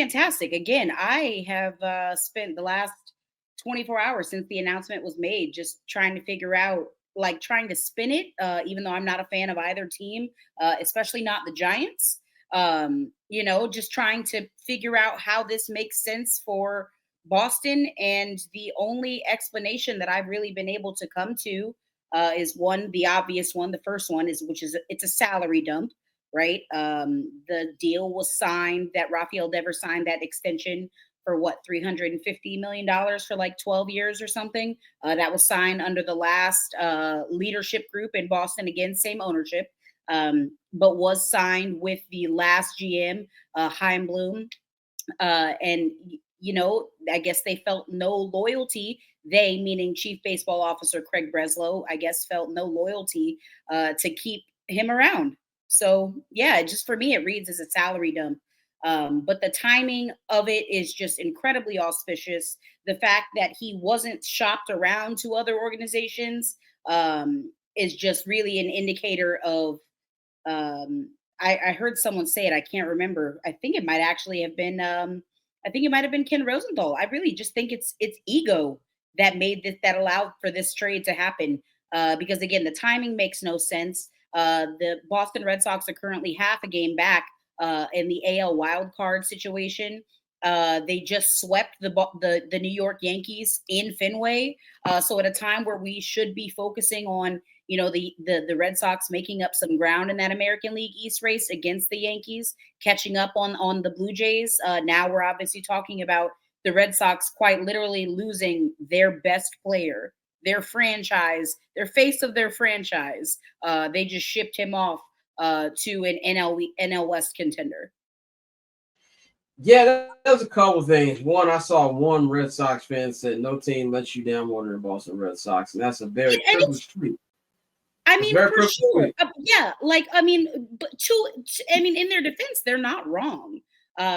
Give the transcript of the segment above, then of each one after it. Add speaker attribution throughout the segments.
Speaker 1: fantastic. Again, I have spent the last 24 hours since the announcement was made just trying to figure out, like trying to spin it, even though I'm not a fan of either team, especially not the Giants. Just trying to figure out how this makes sense for Boston. And the only explanation that I've really been able to come to is one, the obvious one. The first one is, which is it's a salary dump, right? The deal was signed that Rafael Devers signed that extension for what, $350 million for like 12 years or something. That was signed under the last leadership group in Boston. Again, same ownership, but was signed with the last GM, Chaim Bloom. And I guess they felt no loyalty. They, meaning Chief Baseball Officer Craig Breslow, I guess felt no loyalty to keep him around. So yeah, just for me, it reads as a salary dump. But the timing of it is just incredibly auspicious. The fact that he wasn't shopped around to other organizations is just really an indicator of. I heard someone say it. I can't remember. I think it might actually have been. I think it might have been Ken Rosenthal. I really just think it's ego that made this, that allowed for this trade to happen. Because again, the timing makes no sense. The Boston Red Sox are currently half a game back in the AL wild card situation. They just swept the New York Yankees in Fenway. So at a time where we should be focusing on the Red Sox making up some ground in that American League East race against the Yankees, catching up on the Blue Jays. Now we're obviously talking about the Red Sox quite literally losing their best player, their franchise, their face of their franchise. They just shipped him off to an NL West contender.
Speaker 2: Yeah, that was a couple things. One, I saw one Red Sox fan said, "No team lets you down more than the Boston Red Sox," and that's a very privileged tweet.
Speaker 1: I mean, for sure. Yeah, like I mean, but in their defense, they're not wrong.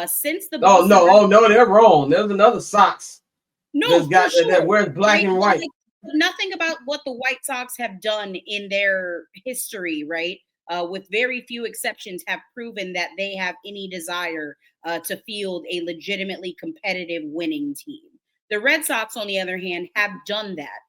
Speaker 1: Since the
Speaker 2: no, they're wrong. There's another Sox.
Speaker 1: No,
Speaker 2: got that wears black and white.
Speaker 1: Like, nothing about what the White Sox have done in their history, right? With very few exceptions, have proven that they have any desire to field a legitimately competitive winning team. The Red Sox, on the other hand, have done that.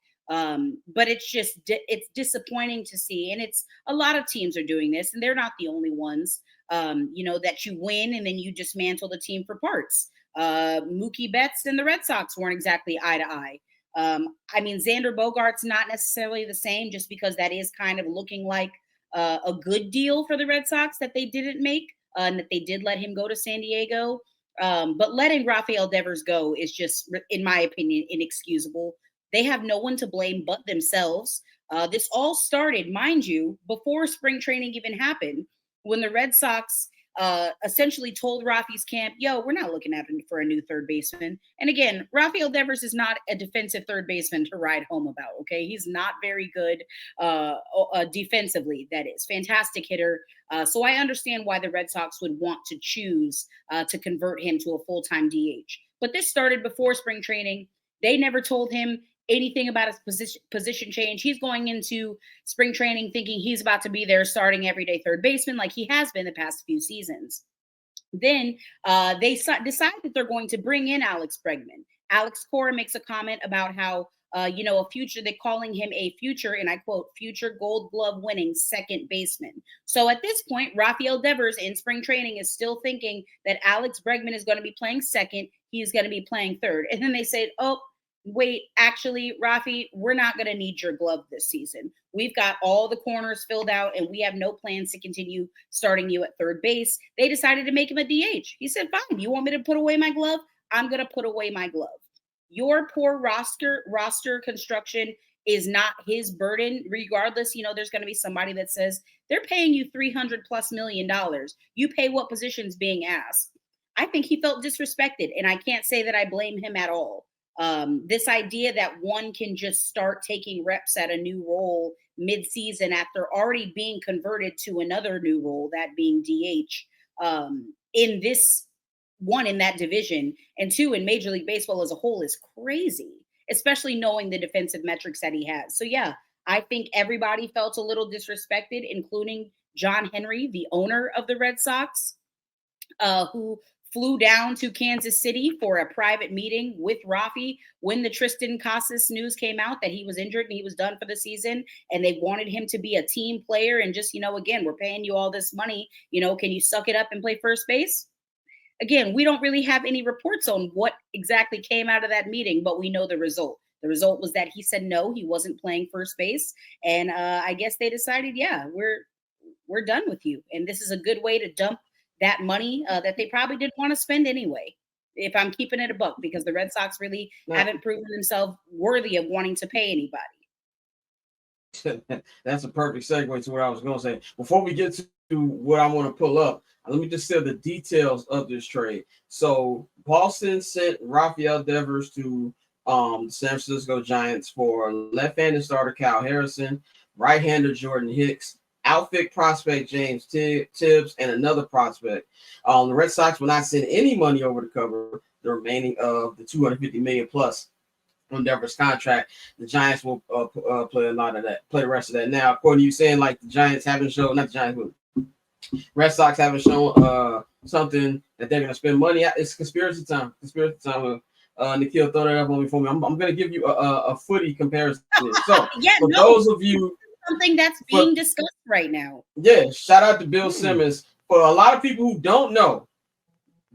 Speaker 1: But it's it's disappointing to see. And it's a lot of teams are doing this, and they're not the only ones, that you win and then you dismantle the team for parts. Mookie Betts and the Red Sox weren't exactly eye to eye. Xander Bogaerts not necessarily the same, just because that is kind of looking like a good deal for the Red Sox that they didn't make, and that they did let him go to San Diego. But letting Rafael Devers go is just, in my opinion, inexcusable. They have no one to blame but themselves. This all started, mind you, before spring training even happened, when the Red Sox essentially told Rafi's camp, "Yo, we're not looking at him for a new third baseman." And again, Rafael Devers is not a defensive third baseman to ride home about. Okay, he's not very good defensively. That is, fantastic hitter. So I understand why the Red Sox would want to choose to convert him to a full-time DH. But this started before spring training. They never told him anything about his position change. He's going into spring training thinking he's about to be there starting everyday third baseman like he has been the past few seasons. Then they decide that they're going to bring in Alex Bregman. Alex Cora makes a comment about how, a future, they're calling him a future, and I quote, future Gold Glove winning second baseman. So at this point, Rafael Devers in spring training is still thinking that Alex Bregman is going to be playing second. He's going to be playing third. And then they say, "Oh, wait, actually, Rafi, we're not going to need your glove this season. We've got all the corners filled out, and we have no plans to continue starting you at third base." They decided to make him a DH. He said, "Fine, you want me to put away my glove? I'm going to put away my glove." Your poor roster construction is not his burden. Regardless, there's going to be somebody that says they're paying you $300+ million. You pay what position's being asked. I think he felt disrespected, and I can't say that I blame him at all. This idea that one can just start taking reps at a new role mid-season after already being converted to another new role, that being DH, in this one, in that division, and two, in Major League Baseball as a whole, is crazy, especially knowing the defensive metrics that he has. So yeah, I think everybody felt a little disrespected, including John Henry, the owner of the Red Sox, who flew down to Kansas City for a private meeting with Rafi when the Tristan Casas news came out that he was injured and he was done for the season, and they wanted him to be a team player and just, again, we're paying you all this money, can you suck it up and play first base? Again, we don't really have any reports on what exactly came out of that meeting, but we know the result. The result was that he said no, he wasn't playing first base, and I guess they decided, yeah, we're done with you, and this is a good way to dump that money that they probably didn't want to spend anyway. If I'm keeping it a buck, because the Red Sox really haven't proven themselves worthy of wanting to pay anybody.
Speaker 2: That's a perfect segue to what I was going to say. Before we get to what I want to pull up, let me just say the details of this trade. So Boston sent Rafael Devers to the San Francisco Giants for left-handed starter Kyle Harrison, right-hander Jordan Hicks, outfit prospect James Tibbs, and another prospect. The Red Sox will not send any money over to cover the remaining of the $250 million plus on Devers' contract. The Giants will play a lot of that, play the rest of that. Now, according to you saying, like, the Giants haven't shown, not the Giants, but Red Sox haven't shown something that they're going to spend money at. It's conspiracy time. Nikhil, throw that up on me for me. I'm going to give you a footy comparison. So, those of you,
Speaker 1: something that's being discussed right now.
Speaker 2: Yeah, shout out to Bill Simmons. For a lot of people who don't know,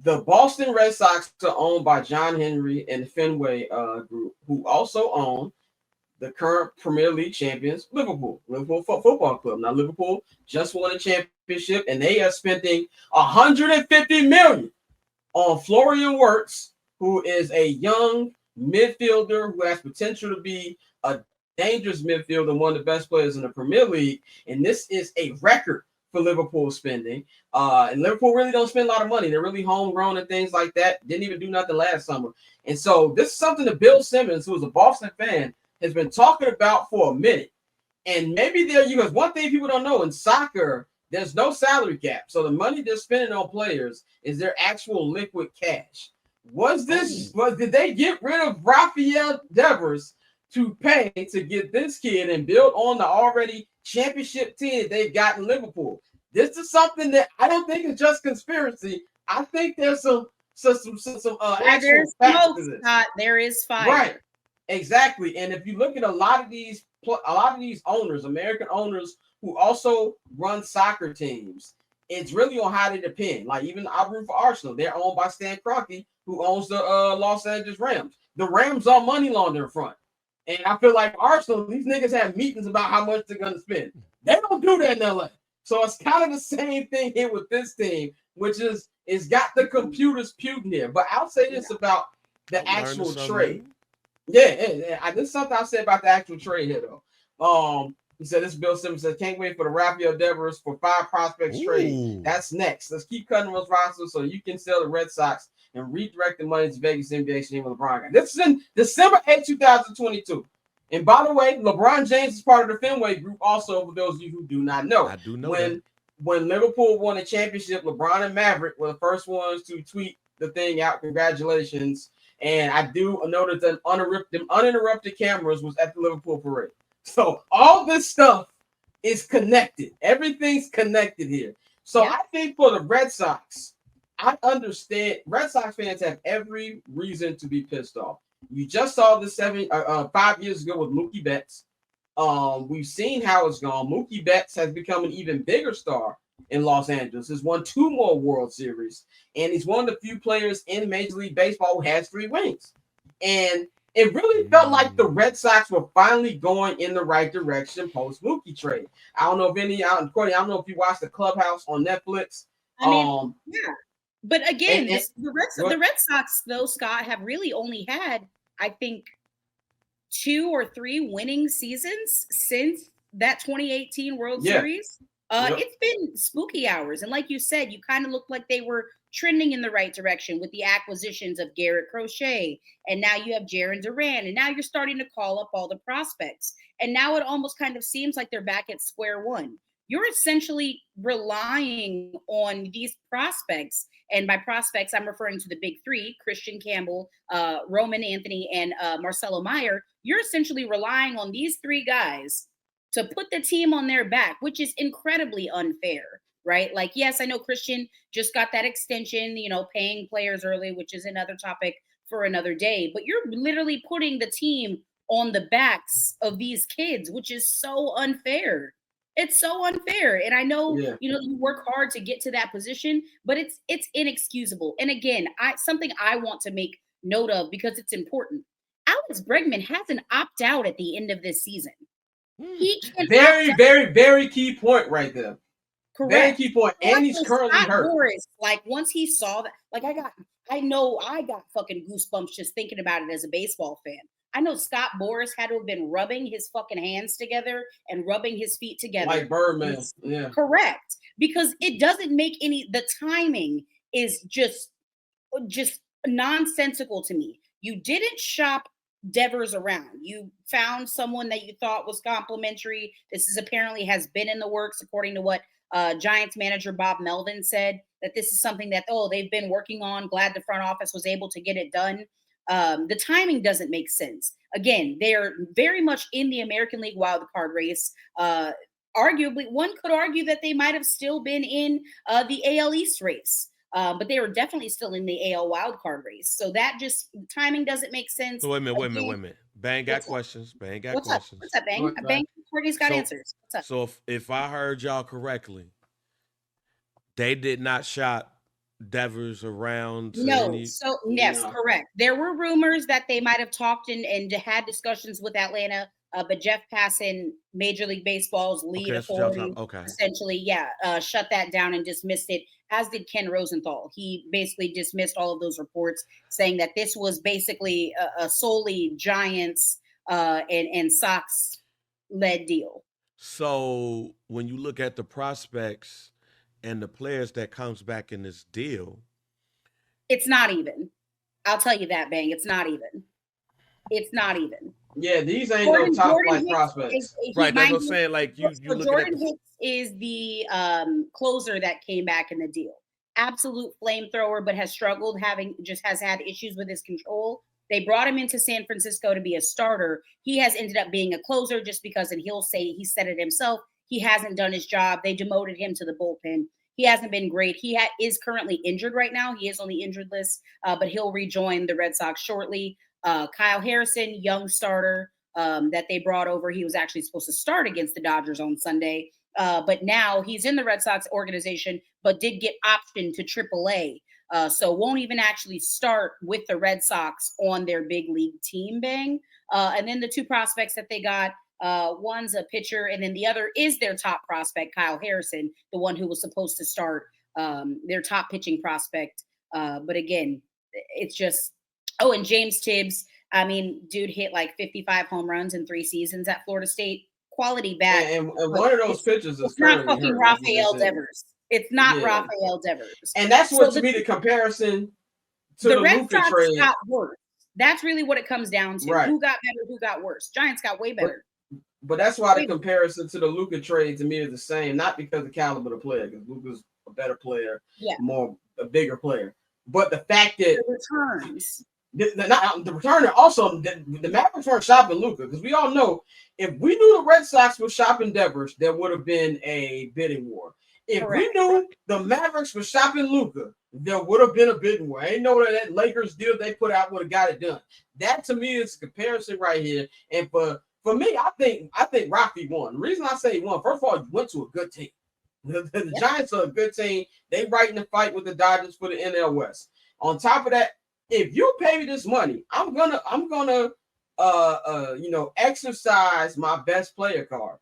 Speaker 2: the Boston Red Sox are owned by John Henry and the Fenway Group, who also own the current Premier League champions, Liverpool Football Club. Now, Liverpool just won a championship, and they are spending $150 million on Florian Wirtz, who is a young midfielder who has potential to be a dangerous midfielder, one of the best players in the Premier League. And this is a record for Liverpool spending. And Liverpool really don't spend a lot of money. They're really homegrown and things like that. Didn't even do nothing last summer. And so this is something that Bill Simmons, who is a Boston fan, has been talking about for a minute. And maybe because one thing people don't know, in soccer, there's no salary cap. So the money they're spending on players is their actual liquid cash. Did they get rid of Rafael Devers to pay to get this kid and build on the already championship team they've got in Liverpool? This is something that I don't think is just conspiracy. I think there's some actual facts to this.
Speaker 1: There is fire.
Speaker 2: Right, exactly. And if you look at a lot of these owners, American owners who also run soccer teams, it's really on how they depend. Like, even I root for Arsenal. They're owned by Stan Kroenke, who owns the Los Angeles Rams. The Rams are money laundering front. And I feel like Arsenal, these niggas have meetings about how much they're going to spend. They don't do that in LA. So it's kind of the same thing here with this team, which is it's got the computers puking here. But I'll say this about the actual trade. Yeah. This is something I'll say about the actual trade here, though. He said, this Bill Simmons said, can't wait for the Rafael Devers for 5 prospects trade. That's next. Let's keep cutting those rosters so you can sell the Red Sox and redirect the money to Vegas NBA team with LeBron. This is in December 8, 2022. And by the way, LeBron James is part of the Fenway Group also, for those of you who do not know.
Speaker 3: I do know that.
Speaker 2: When Liverpool won a championship, LeBron and Maverick were the first ones to tweet the thing out. Congratulations. And I do know that the uninterrupted cameras was at the Liverpool parade. So all this stuff is connected. Everything's connected here. So I think for the Red Sox, I understand Red Sox fans have every reason to be pissed off. You just saw this 5 years ago with Mookie Betts. We've seen how it's gone. Mookie Betts has become an even bigger star in Los Angeles. He's won 2 more World Series, and he's one of the few players in Major League Baseball who has 3 rings. And it really felt like the Red Sox were finally going in the right direction post Mookie trade. I don't know if Courtney, I don't know if you watched the Clubhouse on Netflix.
Speaker 1: I mean, yeah. But again, the Red Sox, though, Scott, have really only had, I think, 2 or 3 winning seasons since that 2018 World Series. It's been spooky hours. And like you said, you kind of looked like they were trending in the right direction with the acquisitions of Garrett Crochet. And now you have Jarren Duran. And now you're starting to call up all the prospects. And now it almost kind of seems like they're back at square one. You're essentially relying on these prospects. And by prospects, I'm referring to the big 3, Christian Campbell, Roman Anthony, and Marcelo Meyer. You're essentially relying on these 3 guys to put the team on their back, which is incredibly unfair. right? Like, yes, I know Christian just got that extension, you know, paying players early, which is another topic for another day, but you're literally putting the team on the backs of these kids, which is so unfair. It's so unfair. And I know,
Speaker 2: Yeah.
Speaker 1: you know, you work hard to get to that position, but it's inexcusable. And again, something I want to make note of because it's important. Alex Bregman has an opt out at the end of this season. He can
Speaker 2: very, very, very key point right there.
Speaker 1: Correct.
Speaker 2: Very key point. And he's currently
Speaker 1: Scott
Speaker 2: hurt.
Speaker 1: Boras, like once he saw that, like I know I got fucking goosebumps just thinking about it as a baseball fan. I know Scott Boras had to have been rubbing his fucking hands together and rubbing his feet together.
Speaker 2: Like Birdman. Yeah.
Speaker 1: Correct. Because it doesn't make the timing is just nonsensical to me. You didn't shop Devers around. You found someone that you thought was complimentary. This is apparently has been in the works, according to what Giants manager Bob Melvin said, that this is something that, they've been working on. Glad the front office was able to get it done. The timing doesn't make sense. Again, they're very much in the American League wildcard race. Arguably, one could argue that they might have still been in the AL East race. But they were definitely still in the AL wildcard race. So that just timing doesn't make sense.
Speaker 3: So wait a minute. Bang got questions. Bang got questions.
Speaker 1: What's up, Bang? Bang, Courtney's got answers. What's up?
Speaker 3: So if I heard y'all correctly, they did not shop Devers around.
Speaker 1: Yes, correct. There were rumors that they might have talked and had discussions with Atlanta. But Jeff Passan, Major League Baseball's lead authority, essentially, shut that down and dismissed it, as did Ken Rosenthal. He basically dismissed all of those reports, saying that this was basically a solely Giants and Sox-led deal.
Speaker 3: So when you look at the prospects and the players that comes back in this deal,
Speaker 1: it's not even. I'll tell you that, Bang. It's not even. It's not even.
Speaker 2: Yeah, these ain't no top flight prospects.
Speaker 3: Right, that's what I'm saying. Like you
Speaker 1: Jordan Hicks is the closer that came back in the deal. Absolute flamethrower, but has struggled, has had issues with his control. They brought him into San Francisco to be a starter. He has ended up being a closer just because, and he said it himself, he hasn't done his job. They demoted him to the bullpen. He hasn't been great. He is currently injured right now. He is on the injured list, but he'll rejoin the Red Sox shortly. Kyle Harrison, young starter that they brought over. He was actually supposed to start against the Dodgers on Sunday, but now he's in the Red Sox organization, but did get optioned to AAA. So won't even actually start with the Red Sox on their big league team, Bang. And then the two prospects that they got, one's a pitcher, and then the other is their top prospect, Kyle Harrison, the one who was supposed to start, their top pitching prospect. But again, it's just, and James Tibbs. I mean, dude hit like 55 home runs in 3 seasons at Florida State. Quality bat.
Speaker 2: And one of those pitchers is
Speaker 1: not fucking Rafael Devers. It's not Rafael Devers.
Speaker 2: And that's what to me the comparison to the
Speaker 1: Red
Speaker 2: Luka
Speaker 1: Sox
Speaker 2: trade.
Speaker 1: got worse. That's really what it comes down to.
Speaker 2: Right.
Speaker 1: Who got better? Who got worse? Giants got way better.
Speaker 2: But that's why the comparison to the Luka trade to me is the same. Not because of the caliber of the player, because Luka's a better player, a bigger player. But the fact that
Speaker 1: the returns.
Speaker 2: The returner also the Mavericks weren't shopping Luka, because we all know if we knew the Red Sox were shopping Devers, there would have been a bidding war. If we knew the Mavericks were shopping Luka, there would have been a bidding war. I ain't know that Lakers deal they put out would have got it done. That to me is a comparison right here. And for me, I think Rocky won. The reason I say he won, first of all, he went to a good team. The Giants are a good team. They right in the fight with the Dodgers for the NL West. On top of that, if you pay me this money, I'm gonna exercise my best player card.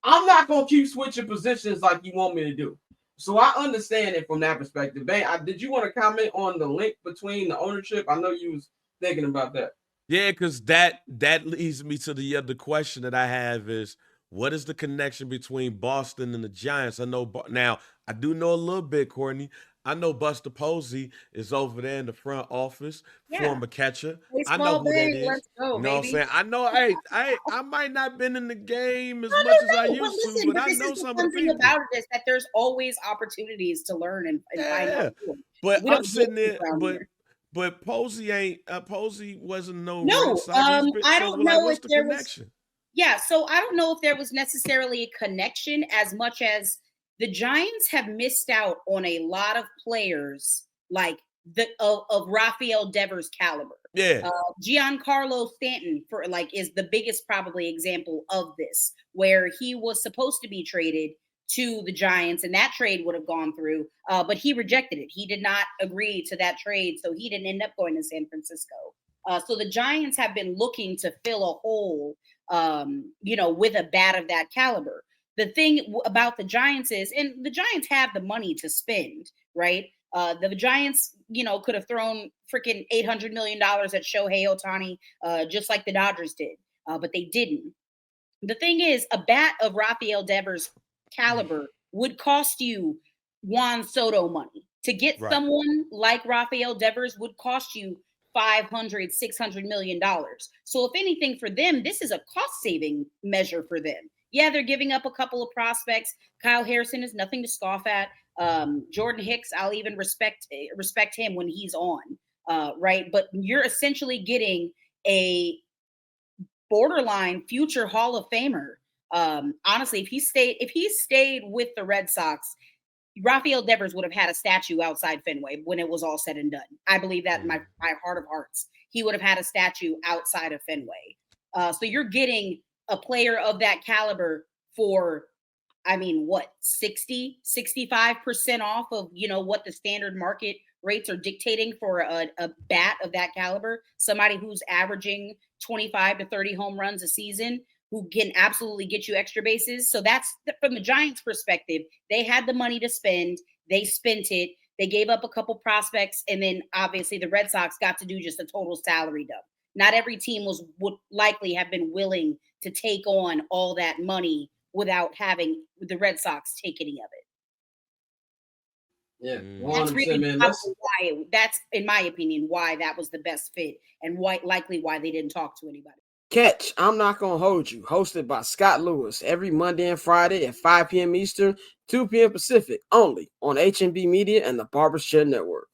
Speaker 2: I'm not gonna keep switching positions like you want me to do. So I understand it from that perspective. Ben, did you want to comment on the link between the ownership? I know you was thinking about that.
Speaker 3: Yeah, because that leads me to the other question that I have is, what is the connection between Boston and the Giants? I know now I do know a little bit, Courtney. I know Buster Posey is over there in the front office, former catcher. I know who that is.
Speaker 1: Let's go,
Speaker 3: you know what I'm saying? I know. Hey, I might not been in the game as much as I used to, but I know some of the people.
Speaker 1: About it is that there's always opportunities to learn and find out.
Speaker 3: But I'm sitting there, but Posey ain't. Posey wasn't no.
Speaker 1: I don't know if there was. Yeah, so I don't know if there was necessarily a connection as much as the Giants have missed out on a lot of players like of Rafael Devers' caliber.
Speaker 3: Yeah.
Speaker 1: Giancarlo Stanton is the biggest probably example of this, where he was supposed to be traded to the Giants, and that trade would have gone through, but he rejected it. He did not agree to that trade, so he didn't end up going to San Francisco. So the Giants have been looking to fill a hole, with a bat of that caliber. The thing about the Giants is, and the Giants have the money to spend, right? The Giants, could have thrown freaking $800 million at Shohei Ohtani, just like the Dodgers did, but they didn't. The thing is, a bat of Rafael Devers' caliber would cost you Juan Soto money. To get someone like Rafael Devers would cost you $500-600 million. So if anything for them, this is a cost-saving measure for them. Yeah, they're giving up a couple of prospects. Kyle Harrison is nothing to scoff at. Jordan Hicks, I'll even respect him when he's on, right? But you're essentially getting a borderline future Hall of Famer. Honestly, if he stayed with the Red Sox, Rafael Devers would have had a statue outside Fenway when it was all said and done. I believe that in my heart of hearts. He would have had a statue outside of Fenway. So you're getting a player of that caliber for, 65% off of, what the standard market rates are dictating for a bat of that caliber, somebody who's averaging 25 to 30 home runs a season, who can absolutely get you extra bases. So that's from the Giants' perspective. They had the money to spend. They spent it. They gave up a couple prospects. And then obviously the Red Sox got to do just a total salary dump. Not every team would likely have been willing to take on all that money without having the Red Sox take any of it.
Speaker 2: Yeah,
Speaker 1: that's really
Speaker 2: man.
Speaker 1: That's in my opinion why that was the best fit, and why they didn't talk to anybody.
Speaker 4: Catch I'm Not Gonna Hold You, hosted by Scott Lewis, every Monday and Friday at 5 p.m. Eastern, 2 p.m. Pacific, only on HNB Media and the Barbershop Network.